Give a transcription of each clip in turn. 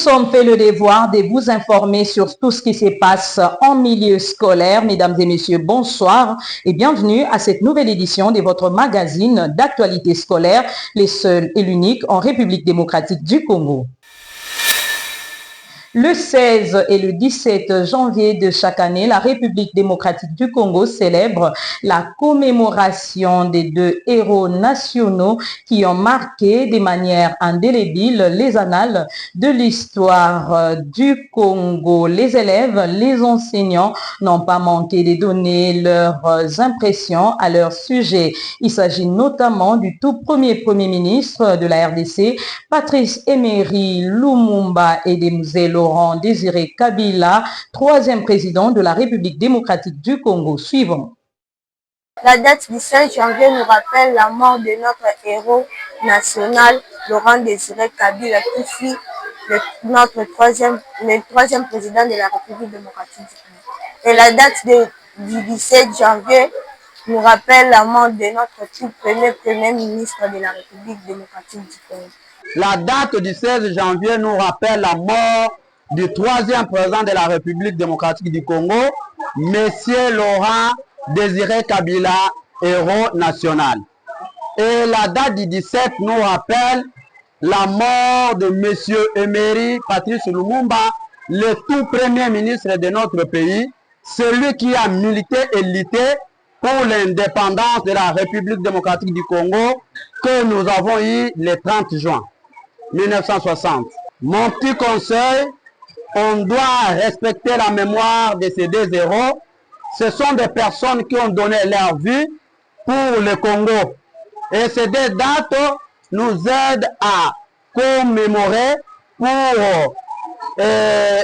sommes fait le devoir de vous informer sur tout ce qui se passe en milieu scolaire. Mesdames et messieurs, bonsoir et bienvenue à cette nouvelle édition de votre magazine d'actualité scolaire, les seuls et l'unique en République démocratique du Congo. Le 16 et le 17 janvier de chaque année, la République démocratique du Congo célèbre la commémoration des deux héros nationaux qui ont marqué de manière indélébile les annales de l'histoire du Congo. Les élèves, les enseignants n'ont pas manqué de donner leurs impressions à leur sujet. Il s'agit notamment du tout premier ministre de la RDC, Patrice Emery Lumumba, et des Laurent Désiré Kabila, troisième président de la République démocratique du Congo. Suivant. La date du 5 janvier nous rappelle la mort de notre héros national, Laurent Désiré Kabila, qui fut le troisième président de la République démocratique du Congo. Et la date du 17 janvier nous rappelle la mort de notre tout premier ministre de la République démocratique du Congo. La date du 16 janvier nous rappelle la mort du troisième président de la République démocratique du Congo, Monsieur Laurent Désiré Kabila, héros national. Et la date du 17 nous rappelle la mort de Monsieur Emery Patrice Lumumba, le tout premier ministre de notre pays, celui qui a milité et lutté pour l'indépendance de la République démocratique du Congo que nous avons eu le 30 juin 1960. Mon petit conseil, on doit respecter la mémoire de ces deux héros. Ce sont des personnes qui ont donné leur vie pour le Congo. Et ces deux dates nous aident à commémorer pour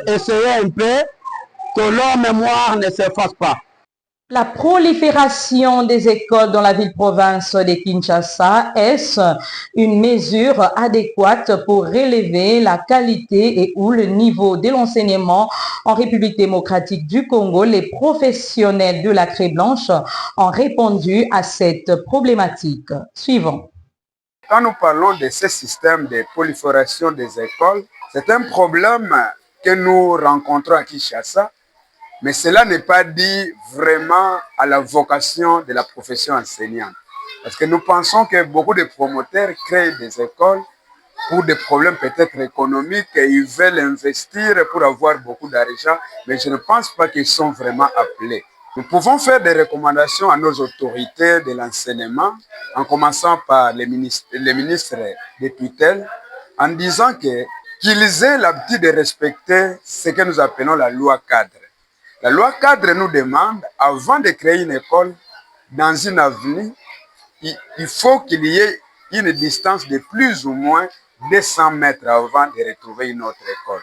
essayer un peu que leur mémoire ne s'efface pas. La prolifération des écoles dans la ville-province de Kinshasa, est-ce une mesure adéquate pour relever la qualité et ou le niveau de l'enseignement en République démocratique du Congo? Les professionnels de la Craie Blanche ont répondu à cette problématique. Suivant. Quand nous parlons de ce système de prolifération des écoles, c'est un problème que nous rencontrons à Kinshasa. Mais cela n'est pas dit vraiment à la vocation de la profession enseignante. Parce que nous pensons que beaucoup de promoteurs créent des écoles pour des problèmes peut-être économiques et ils veulent investir pour avoir beaucoup d'argent, mais je ne pense pas qu'ils sont vraiment appelés. Nous pouvons faire des recommandations à nos autorités de l'enseignement, en commençant par les ministres de tutelle, en disant qu'ils aient l'habitude de respecter ce que nous appelons la loi cadre. La loi cadre nous demande, avant de créer une école dans une avenue, il faut qu'il y ait une distance de plus ou moins 200 mètres avant de retrouver une autre école.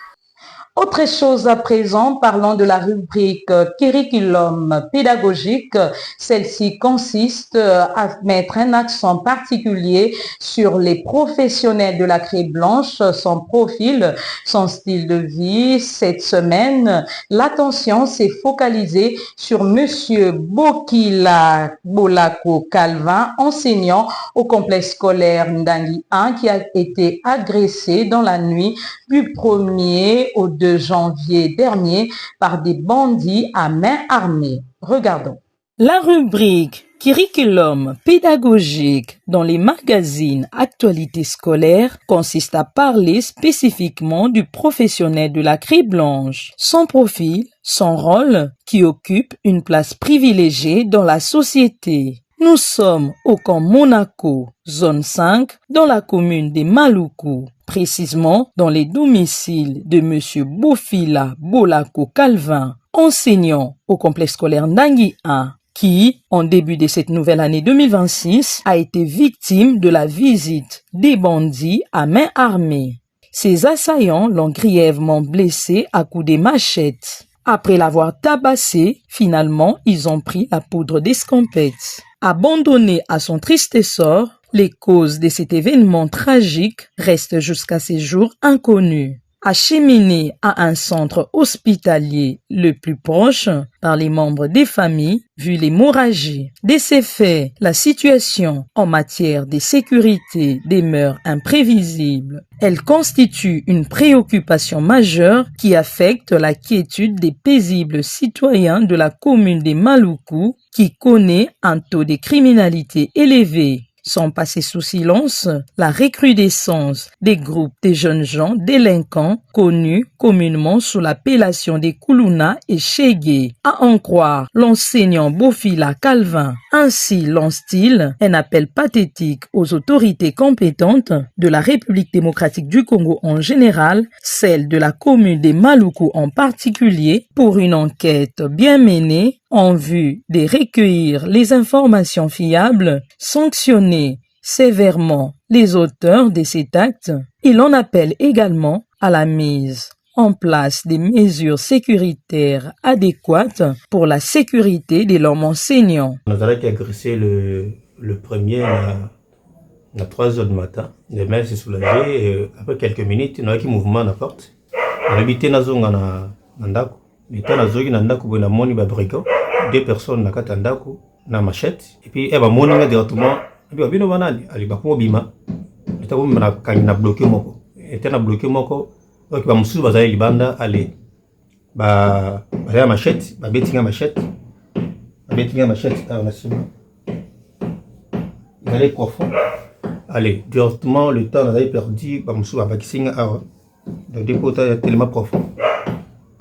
Autre chose à présent, parlons de la rubrique curriculum pédagogique. Celle-ci consiste à mettre un accent particulier sur les professionnels de la Craie Blanche, son profil, son style de vie. Cette semaine, l'attention s'est focalisée sur Monsieur Bokila Bolako Calvin, enseignant au complexe scolaire Ndangi 1, qui a été agressé dans la nuit du 1er au 2 janvier dernier par des bandits à main armée. Regardons. La rubrique curriculum pédagogique dans les magazines actualités scolaires consiste à parler spécifiquement du professionnel de la Craie Blanche, son profil, son rôle qui occupe une place privilégiée dans la société. Nous sommes au camp Monaco, zone 5, dans la commune de Maluku, précisément dans les domiciles de Monsieur Bofila Bolako Calvin, enseignant au complexe scolaire Ndangi 1, qui, en début de cette nouvelle année 2026, a été victime de la visite des bandits à main armée. Ces assaillants l'ont grièvement blessé à coups de machettes. Après l'avoir tabassé, finalement, ils ont pris la poudre d'escampette. Abandonné à son triste sort, les causes de cet événement tragique restent jusqu'à ces jours inconnues. acheminés à un centre hospitalier le plus proche par les membres des familles, vu l'hémorragie. De ces faits, la situation en matière de sécurité demeure imprévisible. Elle constitue une préoccupation majeure qui affecte la quiétude des paisibles citoyens de la commune de Maluku qui connaît un taux de criminalité élevé. Sans passer sous silence la recrudescence des groupes de jeunes gens délinquants connus communément sous l'appellation des Kuluna et Shege. À en croire l'enseignant Bofila Calvin. Ainsi lance-t-il un appel pathétique aux autorités compétentes de la République démocratique du Congo en général, celle de la commune de Maluku en particulier, pour une enquête bien menée en vue de recueillir les informations fiables, sanctionner sévèrement les auteurs de cet acte. Il en appelle également à la mise en place des mesures sécuritaires adéquates pour la sécurité de l'homme enseignant. On a agressé le premier à 3 heures du matin. Les mains s'est soulagé et après quelques minutes, on a eu un mouvement à la porte. On a habité dans la ndako. Mais quand on a eu ndako, on a moni ba brigand. 2 personnes na kata ndako na machette et puis ba moni nga directement et puis bino banani ali ba ko bima etako na kanya bloqué moko etana bloqué moko donc ba musu bazali libanda ali ba ya machette ba betinga machette on a sima il allait profond allez directement le temps on avait perdu ba musu ba kisinga awa donc dépôt tellement profond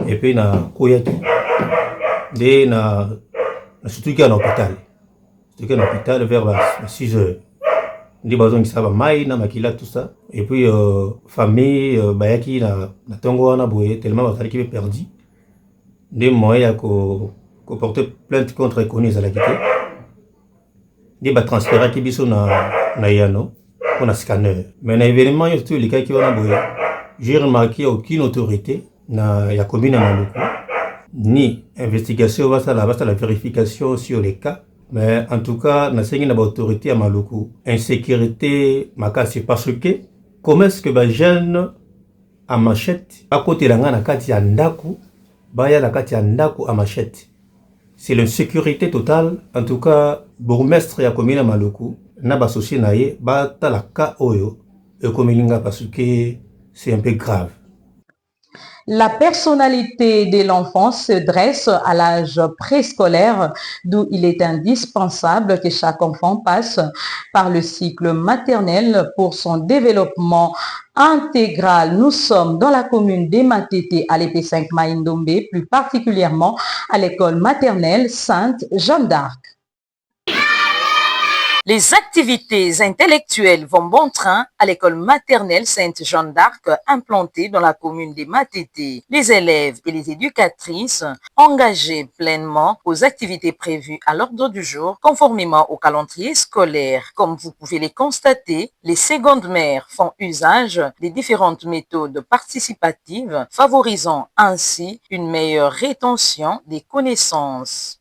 et puis na koyaki de na surtout qu'à l'hôpital vers 6 heures ndi bazon qui saba mai na makila tout ça et puis famille bayaki na tongo wana boye tellement batali qui perdu des moyens ko porter plainte contre reconnu à la quitté des ba transférer qui biso na yano on a scanner mais na événement surtout les cas qui wana boye j'ai remarqué aucune autorité na ya commune à Maluku ni investigation va la vérification sur les cas mais en tout cas na sengi na ba autorité à Maluku insécurité makasi parce que comment est-ce que ba jeune à machette à côté la na kati ya ndaku baya la kati ya ndaku à machette c'est l'insécurité totale en tout cas bourgmestre ya commune à Maluku na ba associé na ye ba ta la ka oyo e komininga parce que c'est un peu grave. La personnalité de l'enfant se dresse à l'âge préscolaire, d'où il est indispensable que chaque enfant passe par le cycle maternel pour son développement intégral. Nous sommes dans la commune d'Ematete à l'EP5 Maïndombe, plus particulièrement à l'école maternelle Sainte Jeanne d'Arc. Les activités intellectuelles vont bon train à l'école maternelle Sainte-Jeanne d'Arc implantée dans la commune des Matete. Les élèves et les éducatrices engagés pleinement aux activités prévues à l'ordre du jour conformément au calendrier scolaire. Comme vous pouvez les constater, les secondes mères font usage des différentes méthodes participatives favorisant ainsi une meilleure rétention des connaissances.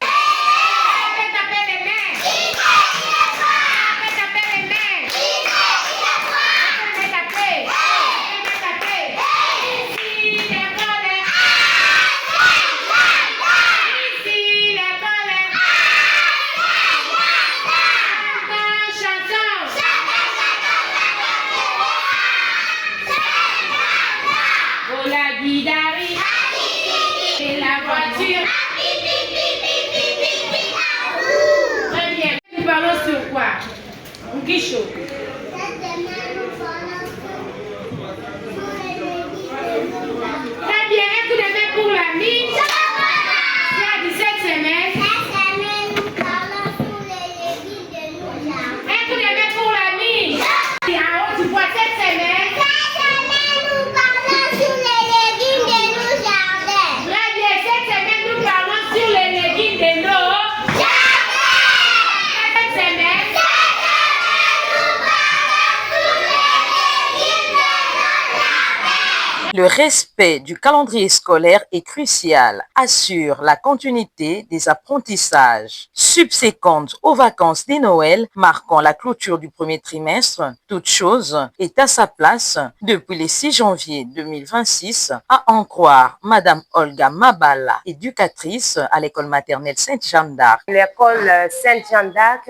Le respect du calendrier scolaire est crucial, assure la continuité des apprentissages. Subséquente aux vacances de Noël, marquant la clôture du premier trimestre, toute chose est à sa place depuis le 6 janvier 2026, à en croire Madame Olga Mabala, éducatrice à l'école maternelle Sainte-Jeanne d'Arc. L'école Sainte-Jeanne d'Arc,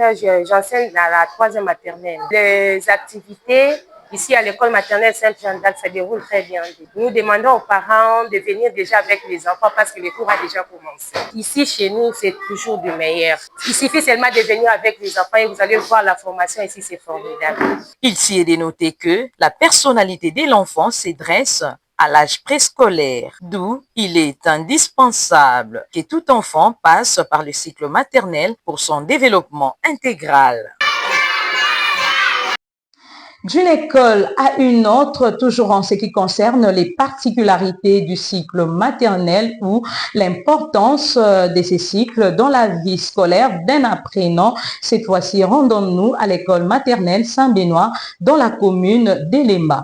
j'enseigne dans la 3e maternelle. Les activités ici à l'école maternelle Sainte-Jeanne d'Arc se déroulent très bien. Nous demandons aux parents de venir déjà avec les enfants parce que les cours ont déjà commencé. Ici, chez nous, c'est toujours du meilleur. Il suffit seulement de venir avec les enfants et vous allez voir la formation ici, c'est formidable. Il s'y est dénoté que la personnalité de l'enfant se dresse à l'âge préscolaire, d'où il est indispensable que tout enfant passe par le cycle maternel pour son développement intégral. D'une école à une autre, toujours en ce qui concerne les particularités du cycle maternel ou l'importance de ces cycles dans la vie scolaire d'un apprenant. Cette fois-ci, rendons-nous à l'école maternelle Saint-Benoît dans la commune d'Elemba.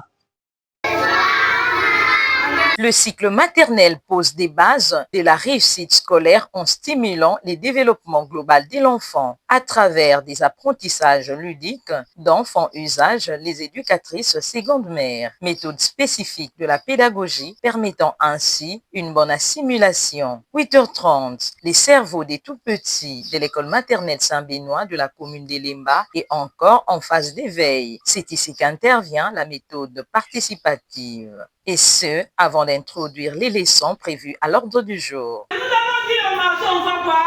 Le cycle maternel pose des bases de la réussite scolaire en stimulant le développement global de l'enfant. À travers des apprentissages ludiques dont font usage les éducatrices secondes mères, méthode spécifique de la pédagogie permettant ainsi une bonne assimilation. 8h30, les cerveaux des tout-petits de l'école maternelle Saint-Benoît de la commune d'Elemba est encore en phase d'éveil. C'est ici qu'intervient la méthode participative. Et ce, avant d'introduire les leçons prévues à l'ordre du jour. Nous avons dit au marché, on va quoi?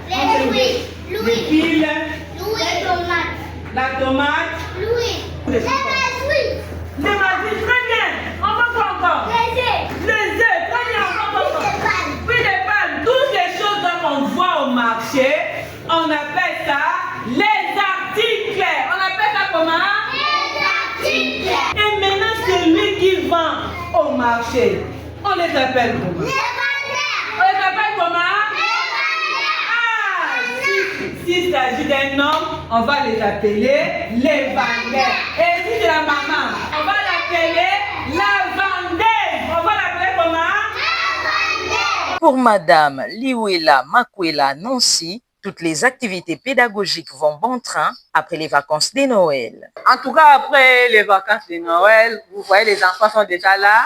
Les fruits. Les piles. Les tomates. La tomate. Les fruits. Les fruits, très bien. On va quoi encore? Les œufs. Les œufs, très bien. On va quoi? Puis les palmes. Toutes les choses qu'on voit au marché, on appelle ça les articles. On appelle ça comment? Les articles. Et maintenant, celui qui vend au marché, on les appelle comment? Les vendeurs. On les appelle comment? Les vendeurs. S'il s'agit d'un homme, on va les appeler les vendeurs. Et si c'est la maman, on va l'appeler la vendeuse. On va l'appeler comment? La vendeuse. Pour Madame Liwela Makwela Nancy, toutes les activités pédagogiques vont bon train après les vacances de Noël. En tout cas, après les vacances de Noël, vous voyez, les enfants sont déjà là.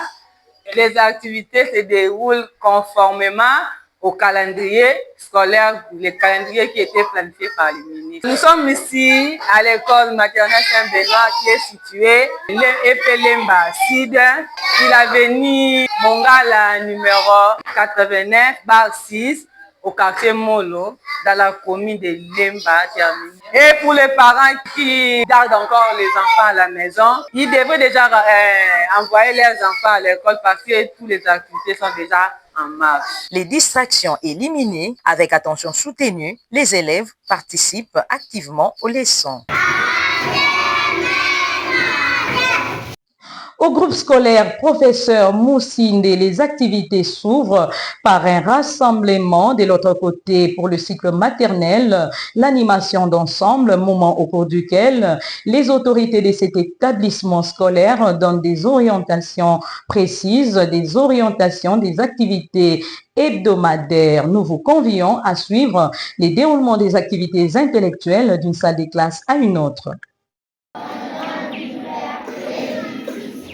Les activités se déroulent conformément au calendrier scolaire, le calendrier qui était planifié par le ministre. Nous sommes ici à l'école maternelle Saint-Benoît qui est située Epelemba Sud, l'avenue Mongala numéro 89, bar 6, au quartier Molo, dans la commune de Lemba. Et pour les parents qui gardent encore les enfants à la maison, ils devraient déjà envoyer leurs enfants à l'école parce que toutes les activités sont déjà en marche. Les distractions éliminées, avec attention soutenue, les élèves participent activement aux leçons. Au groupe scolaire Professeur Moussinde, les activités s'ouvrent par un rassemblement. De l'autre côté, pour le cycle maternel, l'animation d'ensemble, moment au cours duquel les autorités de cet établissement scolaire donnent des orientations précises, des orientations des activités hebdomadaires. Nous vous convions à suivre les déroulements des activités intellectuelles d'une salle de classe à une autre.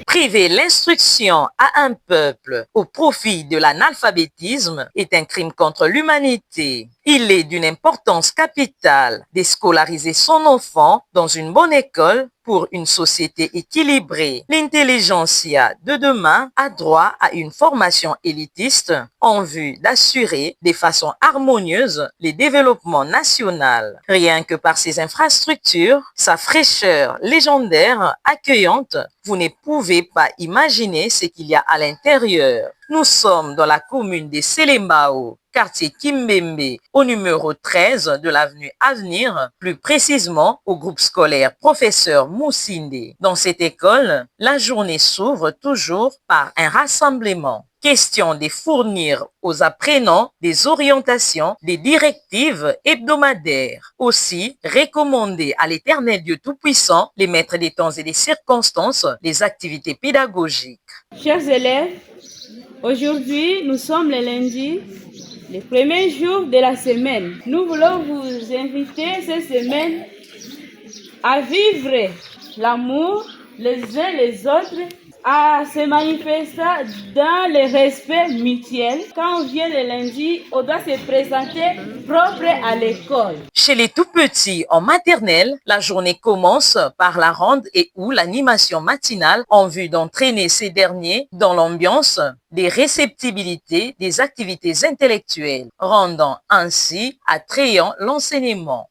Priver l'instruction à un peuple au profit de l'analphabétisme est un crime contre l'humanité. Il est d'une importance capitale de scolariser son enfant dans une bonne école pour une société équilibrée. L'intelligentsia de demain a droit à une formation élitiste en vue d'assurer de façon harmonieuse le développement national. Rien que par ses infrastructures, sa fraîcheur légendaire accueillante, vous ne pouvez pas imaginer ce qu'il y a à l'intérieur. Nous sommes dans la commune de Selembao, quartier Kimbembe, au numéro 13 de l'avenue Avenir, plus précisément au groupe scolaire Professeur Moussinde. Dans cette école, la journée s'ouvre toujours par un rassemblement. question de fournir aux apprenants des orientations, des directives hebdomadaires. Aussi, recommander à l'Éternel Dieu Tout-Puissant, les maîtres des temps et des circonstances, les activités pédagogiques. Chers élèves, aujourd'hui, nous sommes le lundi, le premier jour de la semaine. Nous voulons vous inviter cette semaine à vivre l'amour les uns les autres, à se manifester dans le respect mutuel. Quand on vient le lundi, on doit se présenter propre à l'école. Chez les tout-petits en maternelle, la journée commence par la ronde et ou l'animation matinale en vue d'entraîner ces derniers dans l'ambiance des réceptibilités des activités intellectuelles, rendant ainsi attrayant l'enseignement.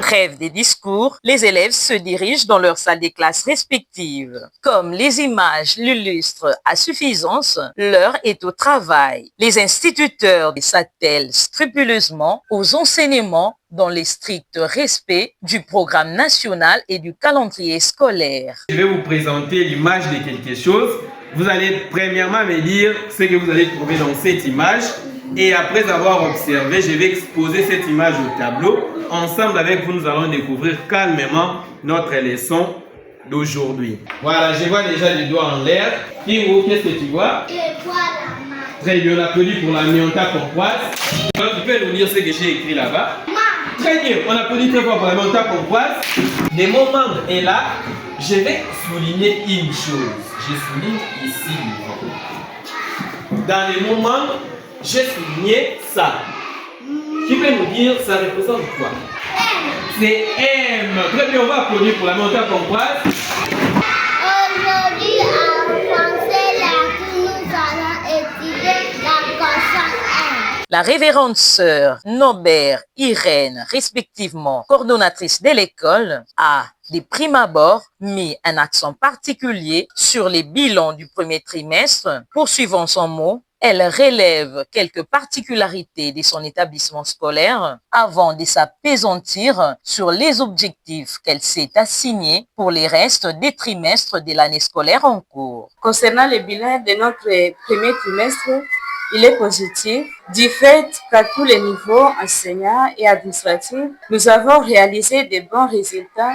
Trêve des discours, les élèves se dirigent dans leur salle de classe respectives. Comme les images l'illustrent à suffisance, l'heure est au travail. Les instituteurs s'attellent scrupuleusement aux enseignements dans le strict respect du programme national et du calendrier scolaire. Je vais vous présenter l'image de quelque chose. Vous allez premièrement me dire ce que vous allez trouver dans cette image. Et après avoir observé, je vais exposer cette image au tableau. Ensemble avec vous, nous allons découvrir calmement notre leçon d'aujourd'hui. Voilà, je vois déjà les doigts en l'air. Kingo, qu'est-ce que tu vois? Je vois la main. Très bien, on applaudit pour la mianta pompoise. Donc, tu peux nous lire ce que j'ai écrit là-bas? Très bien, on applaudit très fort pour la mianta pompoise. De mon membre est là. Je vais souligner une chose. Je souligne ici. Dans les moments, j'ai souligné ça. Qui peut nous dire ça représente quoi? C'est M. Très bien, on va applaudir pour la montée pompoise. Aujourd'hui, en français, nous allons étudier la consonne M. La révérende sœur Nobert Irène, respectivement coordonnatrice de l'école, a de prime abord mis un accent particulier sur les bilans du premier trimestre. Poursuivant son mot, elle relève quelques particularités de son établissement scolaire avant de s'appesantir sur les objectifs qu'elle s'est assignés pour les restes des trimestres de l'année scolaire en cours. Concernant le bilan de notre premier trimestre, il est positif du fait qu'à tous les niveaux enseignants et administratifs, nous avons réalisé de bons résultats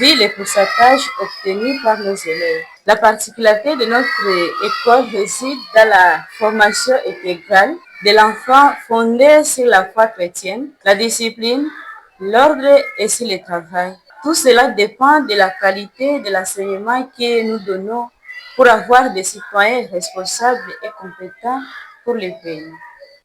vu les pourcentages obtenus par nos élèves. La particularité de notre école réside dans la formation intégrale de l'enfant fondée sur la foi chrétienne, la discipline, l'ordre et sur le travail. Tout cela dépend de la qualité de l'enseignement que nous donnons pour avoir des citoyens responsables et compétents pour le pays.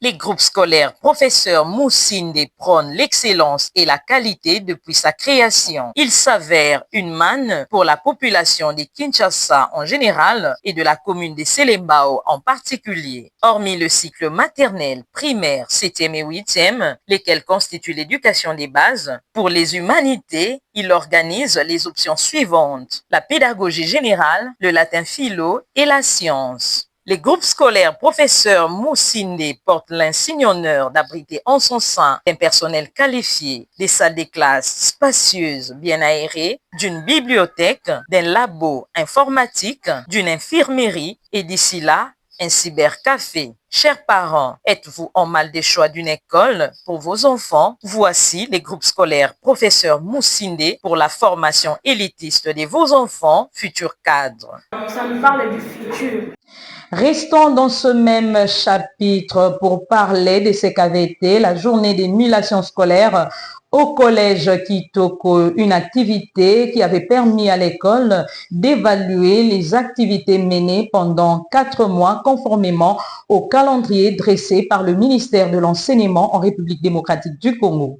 Les groupes scolaires professeurs Moussinde prônent l'excellence et la qualité depuis sa création. Il s'avère une manne pour la population de Kinshasa en général et de la commune de Selembao en particulier. Hormis le cycle maternel, primaire, 7e et 8e, lesquels constituent l'éducation des bases, pour les humanités, il organise les options suivantes: la pédagogie générale, le latin philo et la science. Les groupes scolaires professeurs Moussinde portent l'insigne honneur d'abriter en son sein un personnel qualifié, des salles de classe spacieuses, bien aérées, d'une bibliothèque, d'un labo informatique, d'une infirmerie et d'ici là, un cybercafé. Chers parents, êtes-vous en mal des choix d'une école pour vos enfants? Voici les groupes scolaires professeurs Moussinde pour la formation élitiste de vos enfants, futurs cadres. Ça nous parle du futur. Restons dans ce même chapitre pour parler de ce qu'avait été la journée d'émulation scolaire Au collège Kitoko, une activité qui avait permis à l'école d'évaluer les activités menées pendant 4 mois conformément au calendrier dressé par le ministère de l'Enseignement en République démocratique du Congo.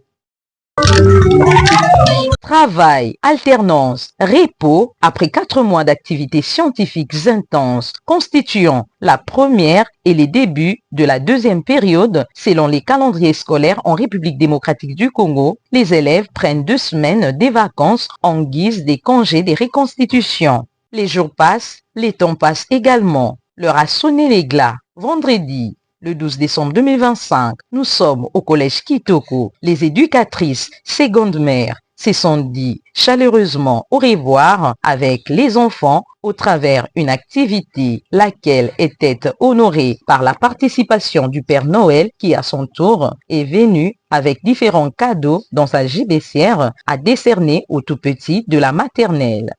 Travail, alternance, repos, après 4 mois d'activités scientifiques intenses, constituant la première et les débuts de la deuxième période, selon les calendriers scolaires en République démocratique du Congo, les élèves prennent 2 semaines des vacances en guise des congés de reconstitution. Les jours passent, les temps passent également. L'heure a sonné les glas. Vendredi, le 12 décembre 2025, nous sommes au collège Kitoko. Les éducatrices seconde mère se sont dit chaleureusement au revoir avec les enfants au travers une activité laquelle était honorée par la participation du Père Noël qui à son tour est venu avec différents cadeaux dans sa gibecière à décerner aux tout petits de la maternelle.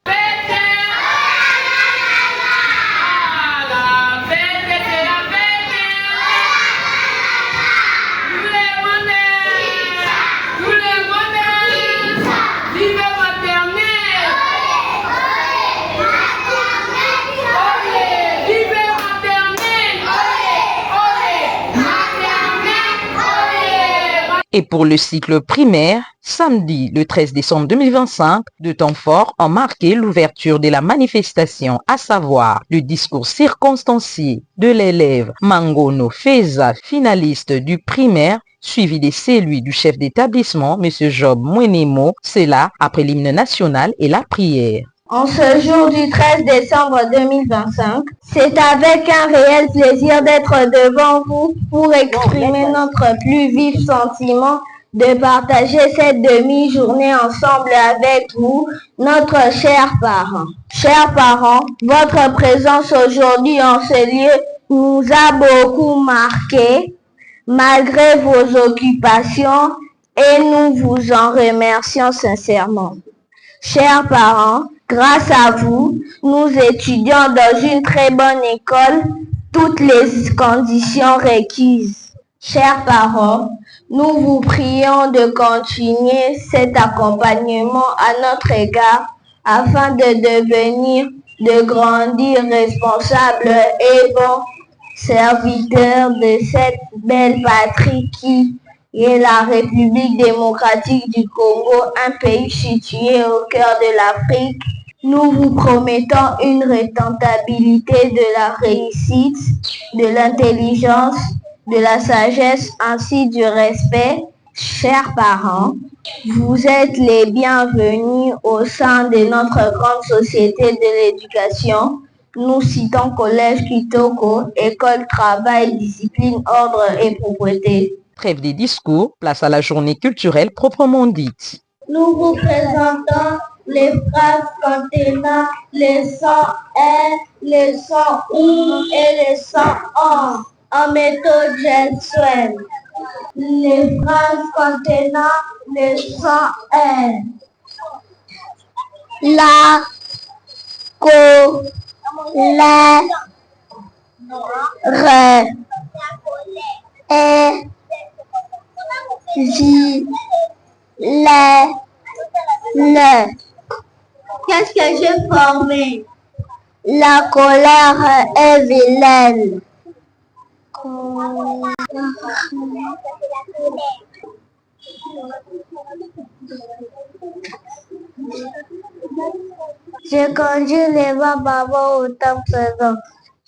Et pour le cycle primaire, samedi le 13 décembre 2025, 2 temps forts ont marqué l'ouverture de la manifestation, à savoir le discours circonstancié de l'élève Mangono Feza, finaliste du primaire, suivi de celui du chef d'établissement, M. Job Mwenemo, cela après l'hymne national et la prière. En ce jour du 13 décembre 2025, c'est avec un réel plaisir d'être devant vous pour exprimer notre plus vif sentiment de partager cette demi-journée ensemble avec vous, notre chers parents. Chers parents, votre présence aujourd'hui en ce lieu nous a beaucoup marqués, malgré vos occupations, et nous vous en remercions sincèrement. Chers parents, grâce à vous, nous étudions dans une très bonne école, toutes les conditions requises. Chers parents, nous vous prions de continuer cet accompagnement à notre égard afin de devenir, de grandir responsables et bons serviteurs de cette belle patrie qui est la République démocratique du Congo, un pays situé au cœur de l'Afrique. Nous vous promettons une rentabilité de la réussite, de l'intelligence, de la sagesse ainsi du respect. Chers parents, vous êtes les bienvenus au sein de notre grande société de l'éducation. Nous citons Collège Kitoko, École, Travail, Discipline, Ordre et Propreté. Trêve des discours, place à la journée culturelle proprement dite. Nous vous présentons les phrases contenant les sons R, les sons OU et les sons ON en méthode gestuelle. Les phrases contenant les sons R. La, co, la, re, et, J, le. Qu'est-ce que j'ai formé? La colère est vilaine. J'ai conduit les bababos au temps présent.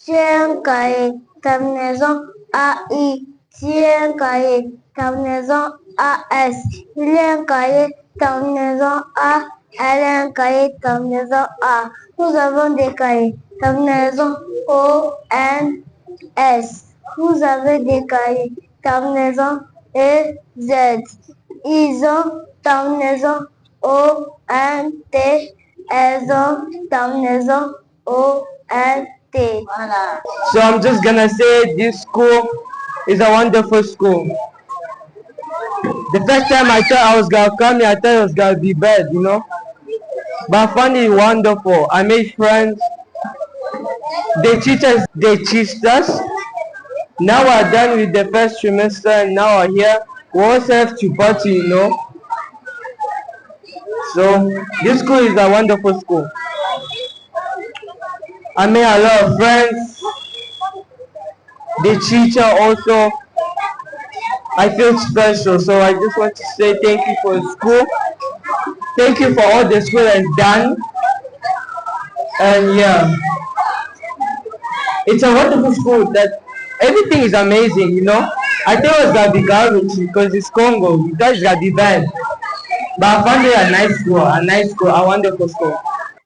J'ai un cahier, terminaison AI. J'ai un cahier, terminaison AS. Il y a un cahier, terminaison A. Elle a un cahier, terminaison A. Nous avons des cahiers, terminaison O, N, S. Vous avez des cahiers, terminaison E, Z. Ils ont terminaison O, N, T. Elles ont terminaison O, N, T. Voilà. So I'm just gonna say this school is a wonderful school. The first time I thought I was gonna come here, I thought it was gonna be bad, you know. But I found it wonderful. I made friends. The teachers, they teach us. Now we're done with the first trimester and now we're here. We also have to party, you know. So this school is a wonderful school. I made a lot of friends. The teacher also, I feel special. So I just want to say thank you for the school. Thank you for all the school has done. And yeah, it's a wonderful school that everything is amazing, you know. I thought it was gonna be garbage because it's Congo. We thought it's gonna be bad. But I found it a nice school, a wonderful school.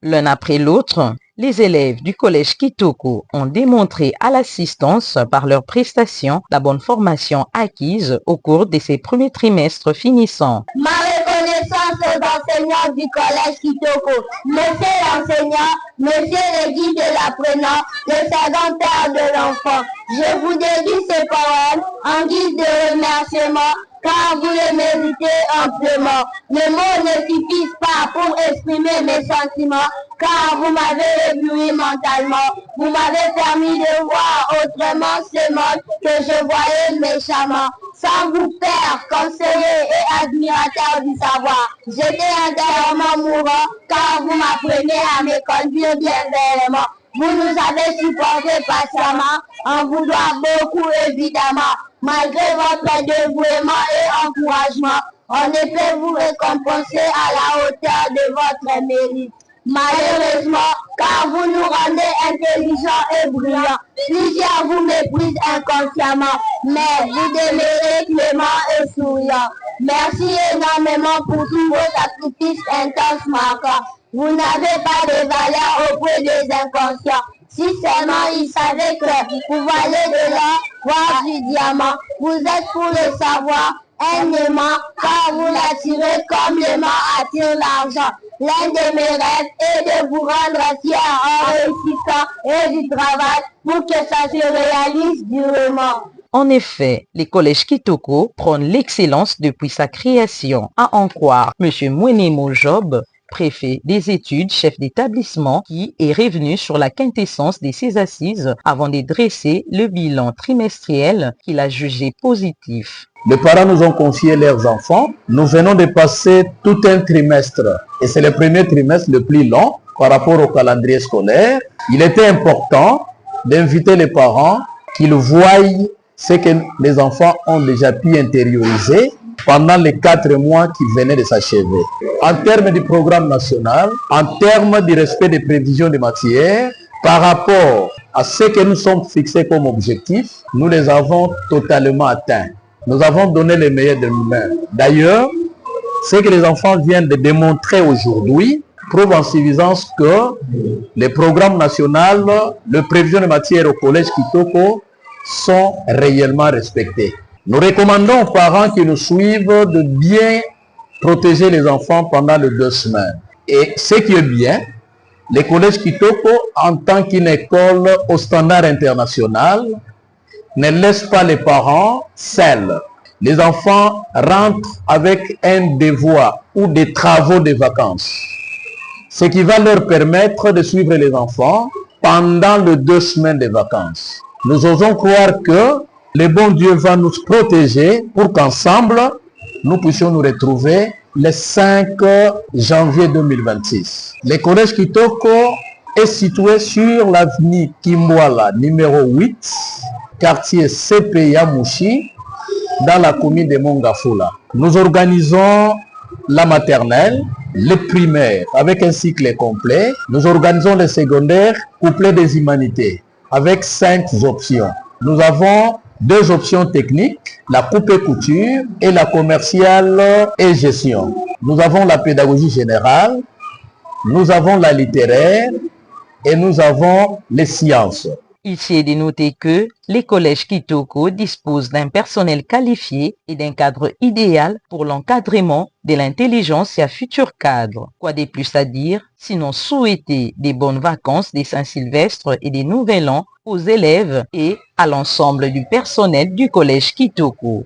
L'un après l'autre, les élèves du collège Kitoko ont démontré à l'assistance par leurs prestations la bonne formation acquise au cours de ces premiers trimestres finissants. Ma reconnaissance aux enseignants du collège Kitoko, monsieur l'enseignant, monsieur le guide de l'apprenant, le second père de l'enfant. Je vous dédie ce poème en guise de remerciement car vous le méritez amplement. Les mots ne suffisent pas pour exprimer mes sentiments car vous m'avez ébloui mentalement. Vous m'avez permis de voir autrement ce monde que je voyais méchamment. Sans vous, père, conseiller et admirateur du savoir, j'étais intérieurement mourant car vous m'apprenez à me conduire bienveillamment. Vous nous avez supportés patiemment, on vous doit beaucoup évidemment. Malgré votre dévouement et encouragement, on ne peut vous récompenser à la hauteur de votre mérite. Malheureusement, car vous nous rendez intelligents et brillants, plusieurs vous méprisent inconsciemment, mais vous demeurez clément et souriant. Merci énormément pour tous vos sacrifices intenses marquants. Vous n'avez pas de valeur auprès des inconscients. Si seulement ils savaient que vous valez de l'or, voire du diamant, vous êtes pour le savoir un aimant, car vous l'attirez comme l'aimant attire l'argent. L'un de mes rêves est de vous rendre fiers en réussissant et du travail pour que ça se réalise durement. En effet, les collèges Kitoko prônent l'excellence depuis sa création. À en croire M. Mwenemo Job, préfet des études, chef d'établissement, qui est revenu sur la quintessence de ses assises avant de dresser le bilan trimestriel qu'il a jugé positif. Les parents nous ont confié leurs enfants. Nous venons de passer tout un trimestre. Et c'est le premier trimestre le plus long par rapport au calendrier scolaire. Il était important d'inviter les parents qu'ils voient ce que les enfants ont déjà pu intérioriser pendant les 4 mois qui venaient de s'achever. En termes du programme national, en termes du respect des prévisions de matière, par rapport à ce que nous sommes fixés comme objectif, nous les avons totalement atteints. Nous avons donné le meilleur de nous-mêmes. D'ailleurs, ce que les enfants viennent de démontrer aujourd'hui prouve en suffisance que les programmes nationaux, les prévisions de matière au collège Kitoko sont réellement respectées. Nous recommandons aux parents qui nous suivent de bien protéger les enfants pendant les 2 semaines. Et ce qui est bien, le collège Kitoko, en tant qu'une école au standard international, ne laisse pas les parents seuls. Les enfants rentrent avec un devoir ou des travaux de vacances, ce qui va leur permettre de suivre les enfants pendant les 2 semaines de vacances. Nous osons croire que le bon Dieu va nous protéger pour qu'ensemble, nous puissions nous retrouver le 5 janvier 2026. Le collège Kitoko est situé sur l'avenue Kimwala, numéro 8, quartier CPA Mouchi, dans la commune de Mongafula. Nous organisons la maternelle, le primaire avec un cycle complet. Nous organisons le secondaire couplé des humanités avec 5 options. Nous avons 2 options techniques, la coupe et couture et la commerciale et gestion. Nous avons la pédagogie générale, nous avons la littéraire et nous avons les sciences. Ici est de noter que les collèges Kitoko disposent d'un personnel qualifié et d'un cadre idéal pour l'encadrement de l'intelligence et à futurs cadres. Quoi de plus à dire, sinon souhaiter des bonnes vacances des Saint-Sylvestre et des Nouvel An aux élèves et à l'ensemble du personnel du collège Kitoko.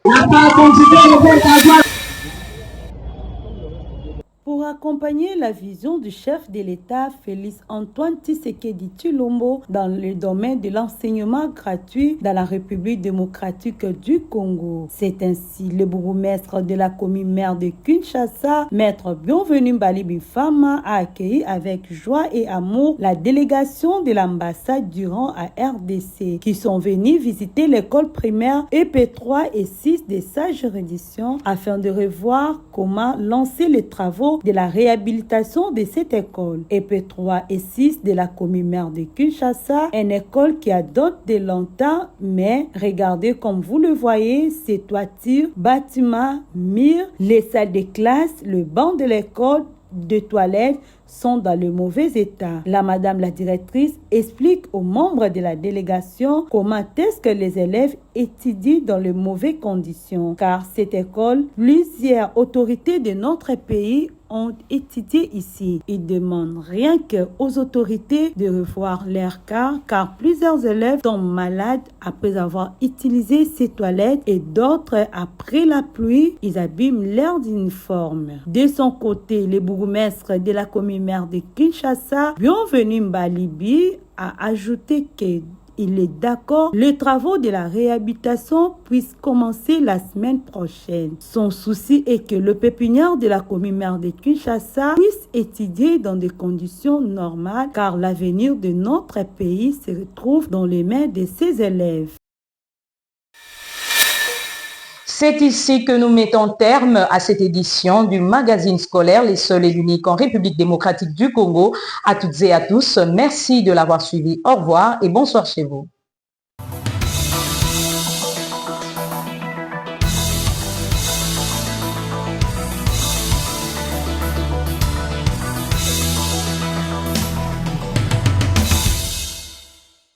Pour pour accompagner la vision du chef de l'État Félix Antoine Tshisekedi Tshilombo dans le domaine de l'enseignement gratuit dans la République démocratique du Congo. C'est ainsi le bourgmestre de la commune maire de Kinshasa, maître Bienvenu Mbalibi Fama, a accueilli avec joie et amour la délégation de l'ambassade durant à RDC qui sont venus visiter l'école primaire EP3 et 6 de sa juridiction afin de revoir comment lancer les travaux de la réhabilitation de cette école. EP3 et 6 de la commune maire de Kinshasa, une école qui a date de longtemps, mais regardez comme vous le voyez, ses toitures, bâtiments, murs, les salles de classe, le banc de l'école, de toilettes sont dans le mauvais état. Madame la directrice explique aux membres de la délégation comment est-ce que les élèves étudient dans de mauvaises conditions. Car cette école, plusieurs autorités de notre pays ont étudié ici. Ils demandent rien qu'aux autorités de revoir leur cas, car plusieurs élèves tombent malades après avoir utilisé ces toilettes et d'autres, après la pluie, ils abîment leur uniforme. De son côté, le bourgmestre de la commune maire de Kinshasa, Bienvenu Mbalibi, a ajouté qu'il est d'accord, les travaux de la réhabilitation puissent commencer la semaine prochaine. Son souci est que le pépinière de la commune maire de Kinshasa puisse étudier dans des conditions normales, car l'avenir de notre pays se retrouve dans les mains de ses élèves. C'est ici que nous mettons terme à cette édition du magazine scolaire, les seuls et l'unique en République démocratique du Congo. À toutes et à tous, merci de l'avoir suivi. Au revoir et bonsoir chez vous.